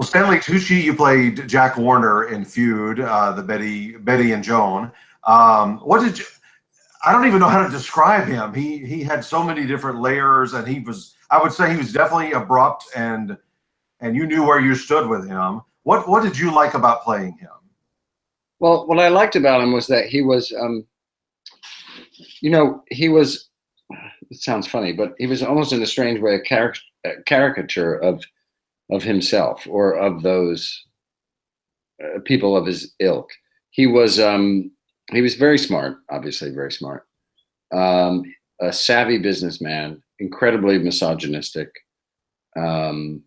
Well, Stanley Tucci, you played Jack Warner in Feud, the Bette and Joan. What did you? I don't even know how to describe him. He had so many different layers, and he was. I would say he was definitely abrupt, and you knew where you stood with him. What did you like about playing him? Well, what I liked about him was that he was, he was. It sounds funny, but he was almost in a strange way a caricature of himself or of those people of his ilk. He was very smart, obviously very smart, a savvy businessman, incredibly misogynistic, and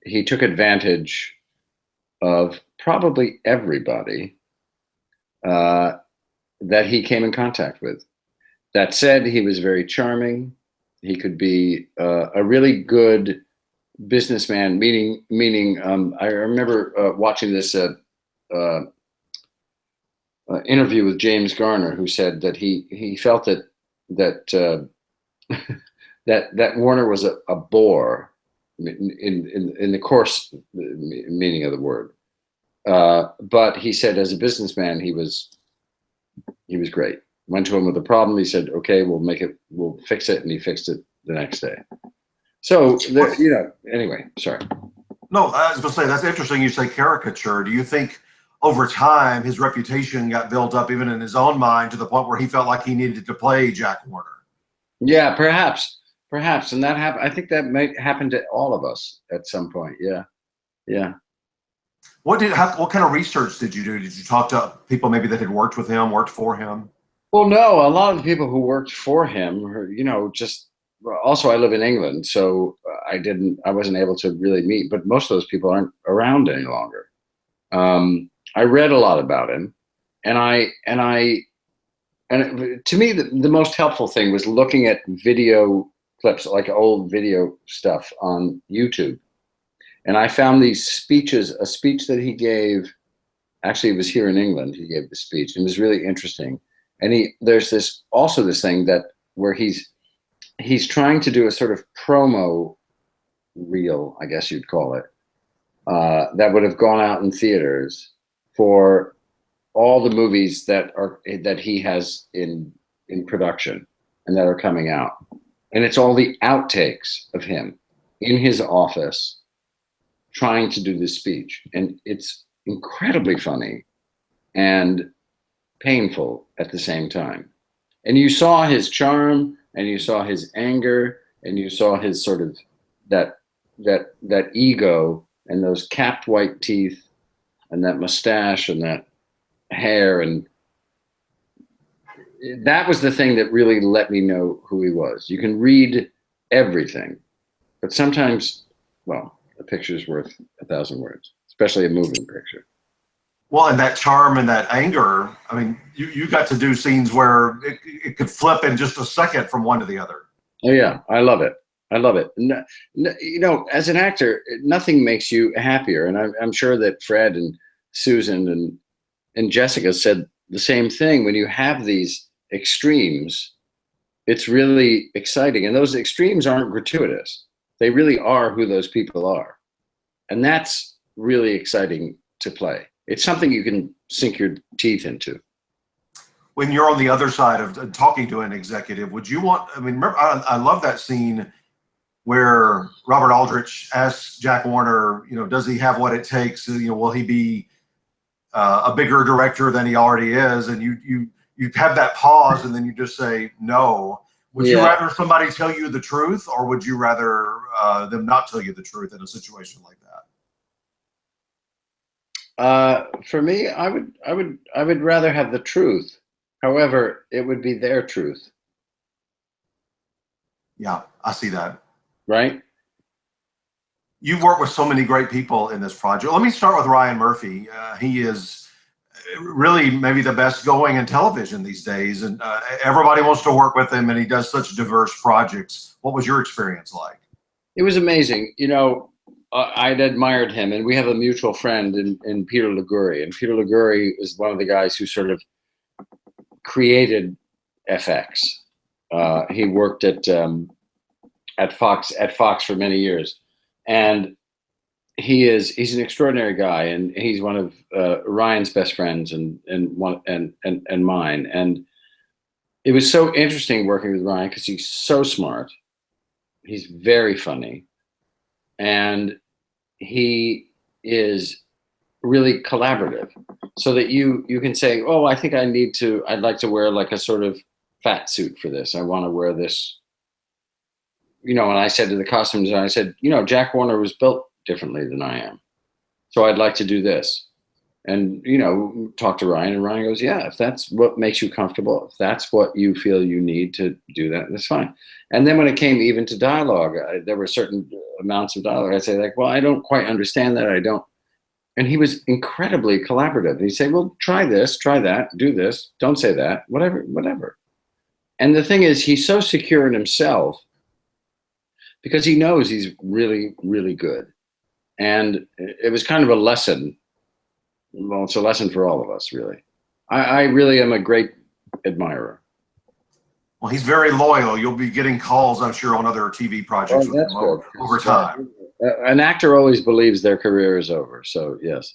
he took advantage of probably everybody that he came in contact with. That said, he was very charming. He could be a really good businessman. Meaning, I remember watching this interview with James Garner, who said that he felt that that Warner was a bore in the coarse meaning of the word. But he said, as a businessman, he was great. Went to him with a problem. He said, "Okay, we'll fix it," and he fixed it the next day. So, anyway, sorry. No, I was going to say, that's interesting you say caricature. Do you think over time his reputation got built up even in his own mind to the point where he felt like he needed to play Jack Warner? Yeah, perhaps. And that happened. I think that might happen to all of us at some point. Yeah. What kind of research did you do? Did you talk to people maybe that had worked with him, worked for him? Well, no, a lot of the people who worked for him, also I live in England, so I wasn't able to really meet, but most of those people aren't around any longer. I read a lot about him, and to me, the most helpful thing was looking at video clips, like old video stuff on YouTube. And I found these speeches, a speech that he gave, actually it was here in England, he gave the speech, and it was really interesting. And there's this thing that where he's trying to do a sort of promo reel, I guess you'd call it, that would have gone out in theaters for all the movies that he has in production and that are coming out. And it's all the outtakes of him in his office trying to do this speech. And it's incredibly funny and painful at the same time. And you saw his charm, and you saw his anger, and you saw his sort of that ego and those capped white teeth and that mustache and that hair. And that was the thing that really let me know who he was. You can read everything, but sometimes, well, a picture's worth 1,000 words, especially a moving picture. Well, and that charm and that anger, I mean, you got to do scenes where it could flip in just a second from one to the other. Oh, yeah. I love it. As an actor, nothing makes you happier. And I'm sure that Fred and Susan and Jessica said the same thing. When you have these extremes, it's really exciting. And those extremes aren't gratuitous. They really are who those people are. And that's really exciting to play. It's something you can sink your teeth into. When you're on the other side of talking to an executive, would you want, I mean, remember, I love that scene where Robert Aldrich asks Jack Warner, does he have what it takes? Will he be a bigger director than he already is? And you have that pause and then you just say, no. Would you rather somebody tell you the truth, or would you rather them not tell you the truth in a situation like that? For me, I would rather have the truth. However, it would be their truth. Yeah, I see that. Right? You've worked with so many great people in this project. Let me start with Ryan Murphy. He is really maybe the best going in television these days, and everybody wants to work with him, and he does such diverse projects. What was your experience like? It was amazing. I'd admired him, and we have a mutual friend in Peter Liguri, and Peter Liguri is one of the guys who sort of created FX. He worked at Fox for many years, and he's an extraordinary guy, and he's one of Ryan's best friends and mine. And it was so interesting working with Ryan because he's so smart. He's very funny, and he is really collaborative, so that you can say, oh, I think I'd like to wear like a sort of fat suit for this. I want to wear this, and I said to the costume designer, I said, Jack Warner was built differently than I am, so I'd like to do this. And talk to Ryan, and Ryan goes, yeah, if that's what makes you comfortable, if that's what you feel you need to do, that's fine. And then when it came even to dialogue, there were certain amounts of dialogue I'd say, like, well, I don't quite understand that, I don't. And he was incredibly collaborative. He'd say, well, try this, try that, do this, don't say that, whatever. And the thing is, he's so secure in himself because he knows he's really, really good. And it was kind of a lesson. Well, it's a lesson for all of us, really. I really am a great admirer. Well, he's very loyal. You'll be getting calls, I'm sure, on other TV projects with him over time. An actor always believes their career is over, so yes.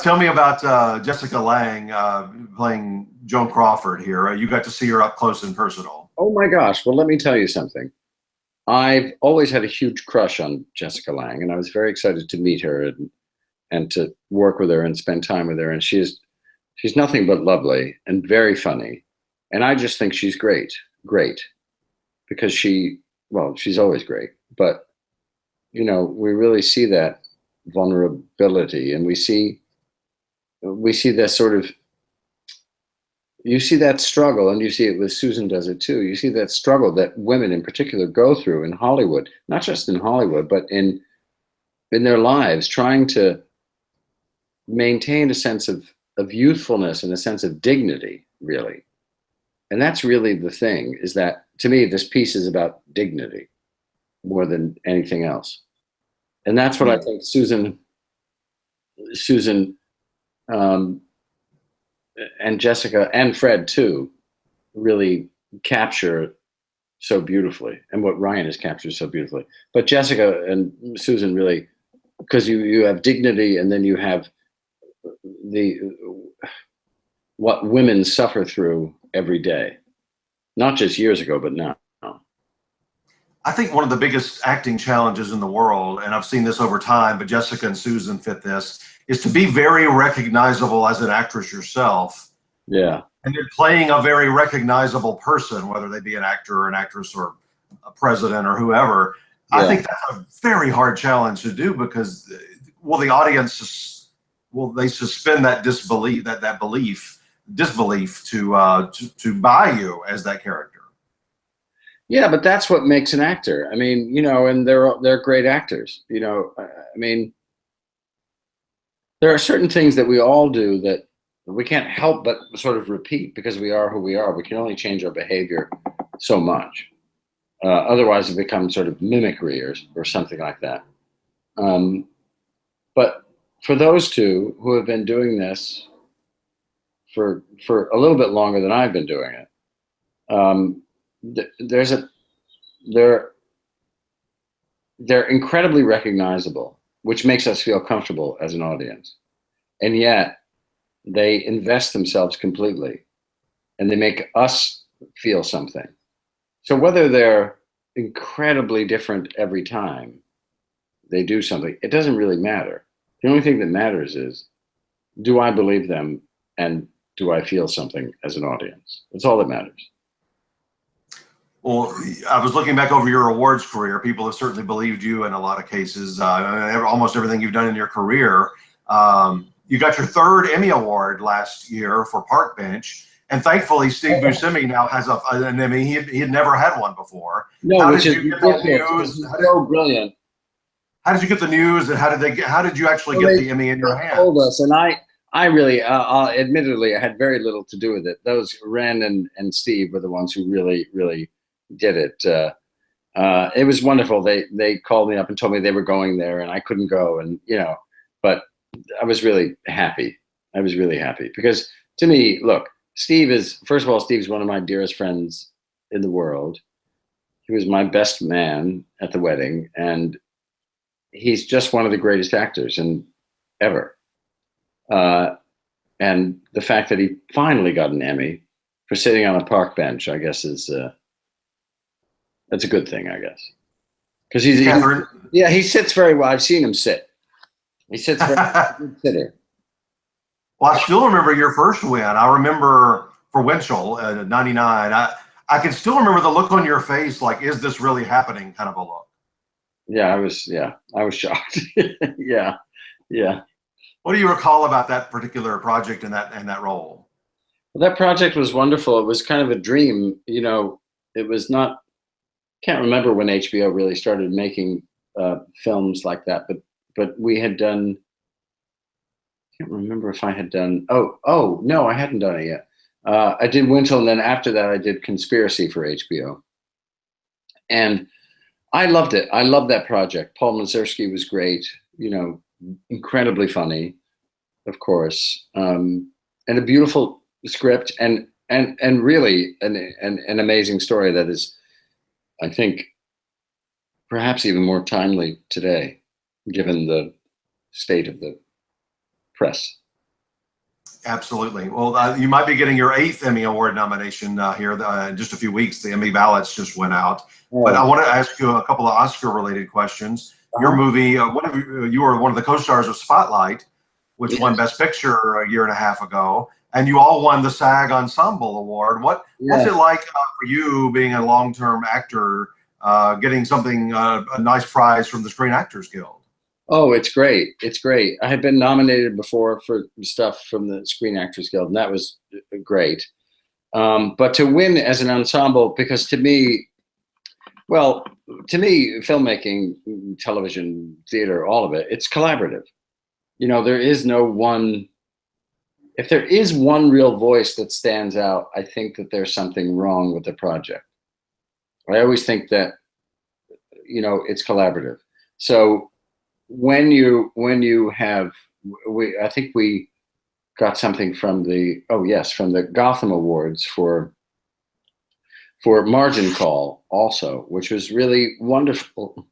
Tell me about Jessica Lange playing Joan Crawford here. You got to see her up close and personal. Oh my gosh! Well, let me tell you something. I've always had a huge crush on Jessica Lange, and I was very excited to meet her and to work with her and spend time with her. And she's nothing but lovely and very funny. And I just think she's great, because she's always great. But, we really see that vulnerability, and we see that sort of, you see that struggle, and you see it with Susan does it too. You see that struggle that women in particular go through in Hollywood, not just in Hollywood, but in their lives, trying to maintain a sense of youthfulness and a sense of dignity, really. And that's really the thing, is that, to me, this piece is about dignity more than anything else. And that's what I think Susan and Jessica and Fred too really capture so beautifully, and what Ryan has captured so beautifully. But Jessica and Susan really, because you have dignity, and then you have what women suffer through every day, not just years ago, but now. I think one of the biggest acting challenges in the world, and I've seen this over time, but Jessica and Susan fit this, is to be very recognizable as an actress yourself. Yeah. And you're playing a very recognizable person, whether they be an actor or an actress or a president or whoever. Yeah. I think that's a very hard challenge to do, because, the audience, they suspend that disbelief, disbelief to buy you as that character. Yeah, but that's what makes an actor. I mean, and they're great actors. I mean, there are certain things that we all do that we can't help but sort of repeat, because we are who we are. We can only change our behavior so much. Otherwise, it becomes sort of mimicry or something like that. But for those two who have been doing this for a little bit longer than I've been doing it, they're incredibly recognizable, which makes us feel comfortable as an audience. And yet they invest themselves completely, and they make us feel something. So whether they're incredibly different every time they do something, it doesn't really matter. The only thing that matters is, do I believe them, and do I feel something as an audience? That's all that matters. Well, I was looking back over your awards career. People have certainly believed you in a lot of cases, almost everything you've done in your career. You got your third Emmy Award last year for Park Bench. And thankfully, Steve Buscemi now has an Emmy. He had never had one before. No, how did you get that news? So brilliant. How did you get the news, and how did you actually get the Emmy in your hands? Told us, and I really, admittedly, I had very little to do with it. Those Ren and Steve were the ones who really did it. It was wonderful. They called me up and told me they were going there, and I couldn't go, and but I was really happy. I was really happy, because to me, look, Steve's one of my dearest friends in the world. He was my best man at the wedding, and he's just one of the greatest actors ever. And the fact that he finally got an Emmy for sitting on a park bench, I guess, is that's a good thing, I guess. Because he sits very well. I've seen him sit. He sits very good sitter. Well, I still remember your first win. I remember for Winchell, '99. I can still remember the look on your face, like, is this really happening? Kind of a look. Yeah, I was shocked. Yeah. What do you recall about that particular project and that role? Well, that project was wonderful. It was kind of a dream. You know, it was not. Can't remember when HBO really started making films like that, but we had done. Can't remember if I had done. Oh no, I hadn't done it yet. I did Winchell, and then after that, I did Conspiracy for HBO, and I loved it. I loved that project. Paul Mazursky was great. You know, incredibly funny, of course, and a beautiful script, and really an amazing story that is, I think, perhaps even more timely today, given the state of the press. Absolutely. Well, you might be getting your 8th Emmy Award nomination here in just a few weeks. The Emmy ballots just went out. Oh. But I want to ask you a couple of Oscar-related questions. Your movie, you were one of the co-stars of Spotlight, which won Best Picture a year and a half ago, and you all won the SAG Ensemble Award. What's it like for you, being a long-term actor, getting something, a nice prize from the Screen Actors Guild? Oh, it's great. It's great. I had been nominated before for stuff from the Screen Actors Guild, and that was great. But to win as an ensemble, because to me, filmmaking, television, theater, all of it, it's collaborative. You know, there is no one, if there is one real voice that stands out, I think that there's something wrong with the project. I always think that, you know, it's collaborative. So when you have, I think we got something from from the Gotham Awards for Margin Call also, which was really wonderful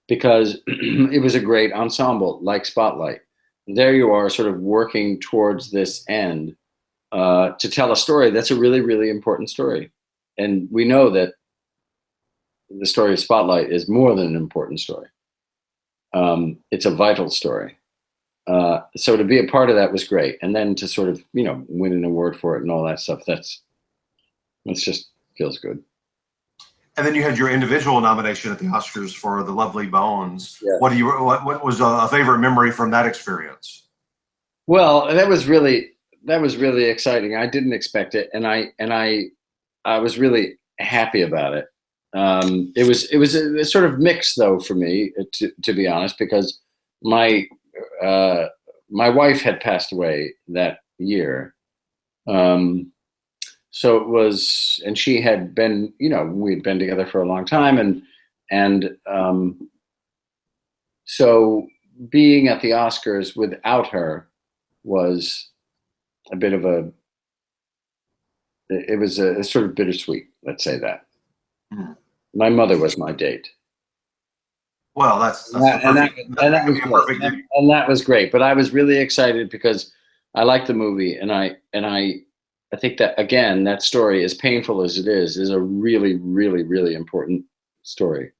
because it was a great ensemble like Spotlight. There you are sort of working towards this end to tell a story that's a really, really important story. And we know that the story of Spotlight is more than an important story. It's a vital story. So to be a part of that was great. And then to sort of, you know, win an award for it and all that stuff, that's just feels good. And then you had your individual nomination at the Oscars for The Lovely Bones. Yeah. What was a favorite memory from that experience? Well, that was really exciting. I didn't expect it, and I was really happy about it. It was a sort of mix though for me, to be honest, because my wife had passed away that year. So it was, and she had been, you know, we'd been together for a long time, and so being at the Oscars without her was a bit of it was a sort of bittersweet, let's say that. Mm. My mother was my date. Well, and that was great. But I was really excited because I liked the movie, and I think that, again, that story, as painful as it is a really, really, really important story.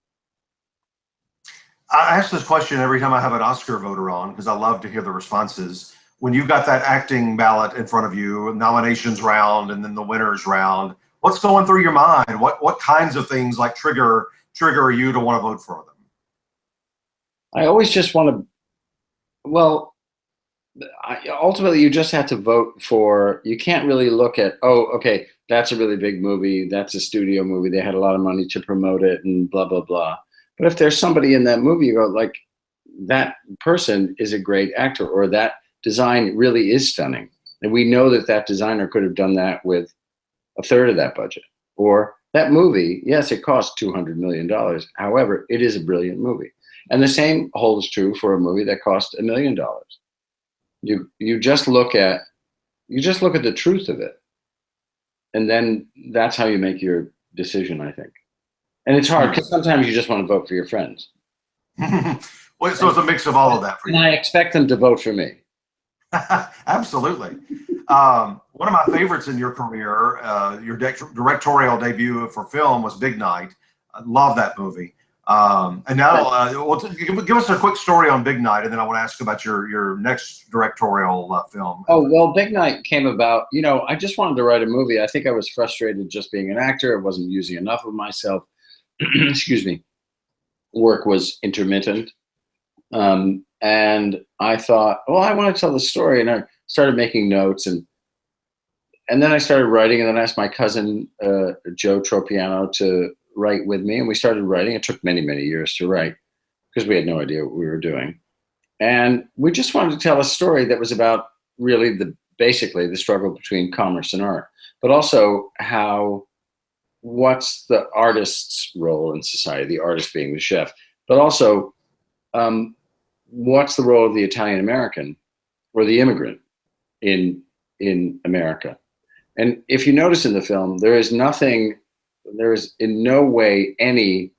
I ask this question every time I have an Oscar voter on because I love to hear the responses. When you've got that acting ballot in front of you, nominations round, and then the winners round, what's going through your mind? What kinds of things like trigger you to want to vote for them? I always just want to, ultimately you just have to vote for, you can't really look at, okay, that's a really big movie, that's a studio movie, they had a lot of money to promote it and blah, blah, blah. But if there's somebody in that movie, you go, like, that person is a great actor, or that design really is stunning. And we know that that designer could have done that with a third of that budget. Or that movie, yes, it cost $200 million. However, it is a brilliant movie. And the same holds true for a movie that cost $1 million. You just look at the truth of it, and then that's how you make your decision, I think. And it's hard because sometimes you just want to vote for your friends. Well, so it's a mix of all of that for you. And I expect them to vote for me. Absolutely. One of my favorites in your career, your directorial debut for film was Big Night. I love that movie. And now, give us a quick story on Big Night, and then I want to ask about your next directorial film. Oh, well, Big Night came about, you know, I just wanted to write a movie. I think I was frustrated just being an actor. I wasn't using enough of myself. Excuse me. Work was intermittent. And I thought, well, I want to tell the story. And I started making notes, and then I started writing, and then I asked my cousin, Joe Tropiano, to write with me, and we started writing. It took many, many years to write because we had no idea what we were doing. And we just wanted to tell a story that was about really basically the struggle between commerce and art, but also what's the artist's role in society, the artist being the chef, but also what's the role of the Italian American or the immigrant in America. And if you notice in the film, there is in no way any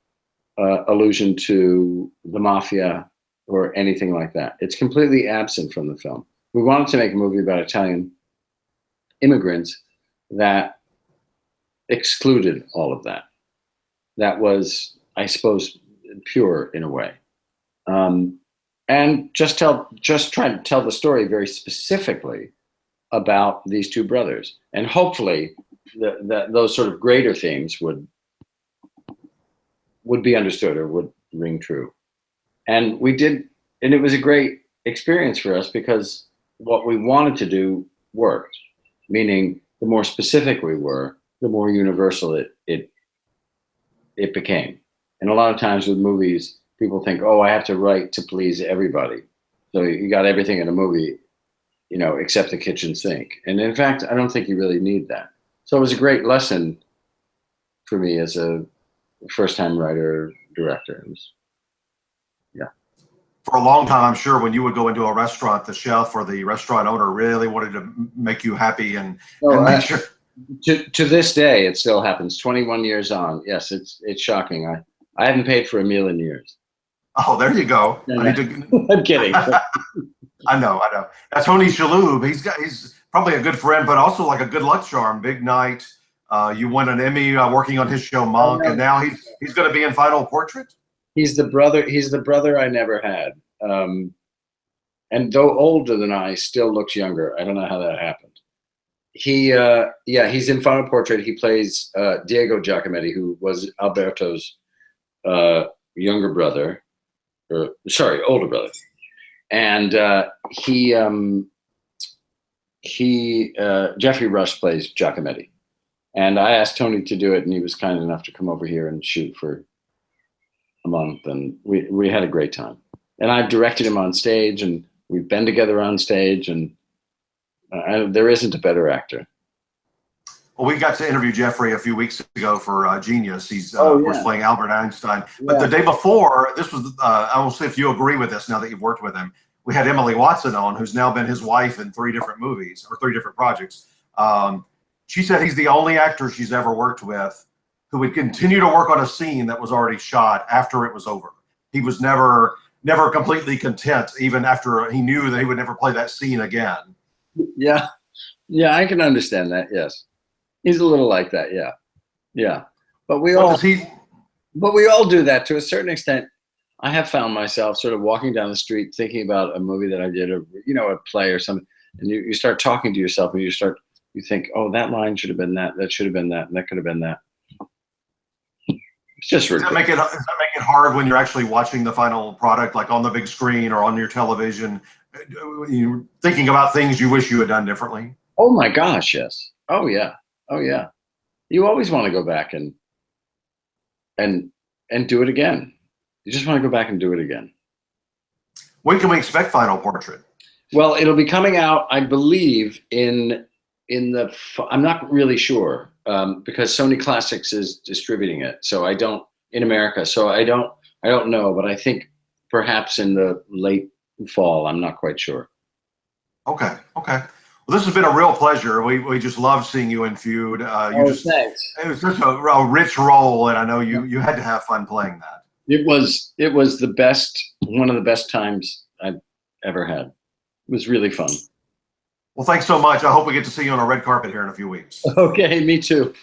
allusion to the mafia or anything like that. It's completely absent from the film. We wanted to make a movie about Italian immigrants that excluded all of that. That was, I suppose, pure in a way. And just try to tell the story very specifically about these two brothers. And hopefully those sort of greater themes would be understood or would ring true. And we did, and it was a great experience for us because what we wanted to do worked, meaning the more specific we were, the more universal it became. And a lot of times with movies, people think, oh, I have to write to please everybody. So you got everything in a movie, you know, except the kitchen sink. And in fact, I don't think you really need that. So it was a great lesson for me as a first-time writer, director. Yeah. For a long time, I'm sure when you would go into a restaurant, the chef or the restaurant owner really wanted to make you happy and make sure. To this day, it still happens. 21 years on, yes, it's shocking. I haven't paid for a meal in years. Oh, there you go. No, I'm kidding. I know. That's Tony Shalhoub. He's probably a good friend, but also like a good luck charm. Big Night. You won an Emmy working on his show Monk, and now he's going to be in Final Portrait. He's the brother I never had. And though older than I, still looks younger. I don't know how that happened. He's in Final Portrait. He plays Diego Giacometti, who was Alberto's older brother. And Jeffrey Rush plays Giacometti. And I asked Tony to do it, and he was kind enough to come over here and shoot for a month, and we had a great time. And I've directed him on stage, and we've been together on stage, and there isn't a better actor. Well, we got to interview Jeffrey a few weeks ago for Genius. He's of course playing Albert Einstein. But the day before, this was, I will see if you agree with this now that you've worked with him. We had Emily Watson on, who's now been his wife in 3 different movies or 3 different projects. She said he's the only actor she's ever worked with who would continue to work on a scene that was already shot after it was over. He was never completely content, even after he knew that he would never play that scene again. Yeah, I can understand that. Yes, he's a little like that. Yeah. But we all do that to a certain extent. I have found myself sort of walking down the street thinking about a movie that I did, or a play or something, and you start talking to yourself, and you think, oh, that line should have been that should have been that, and that could have been that. It's just does that make it hard when you're actually watching the final product, like on the big screen or on your television, you're thinking about things you wish you had done differently? Oh my gosh, yes. Oh yeah. You always want to go back and do it again. You just want to go back and do it again. When can we expect Final Portrait? Well, it'll be coming out, I believe, I'm not really sure, because Sony Classics is distributing it. So in America. So I don't know, but I think perhaps in the late fall. I'm not quite sure. Okay. Well, this has been a real pleasure. We just love seeing you in Feud. Thanks. It was such a rich role, and I know you had to have fun playing that. It was the best, one of the best times I've ever had. It was really fun. Well, thanks so much. I hope we get to see you on a red carpet here in a few weeks. Okay, me too.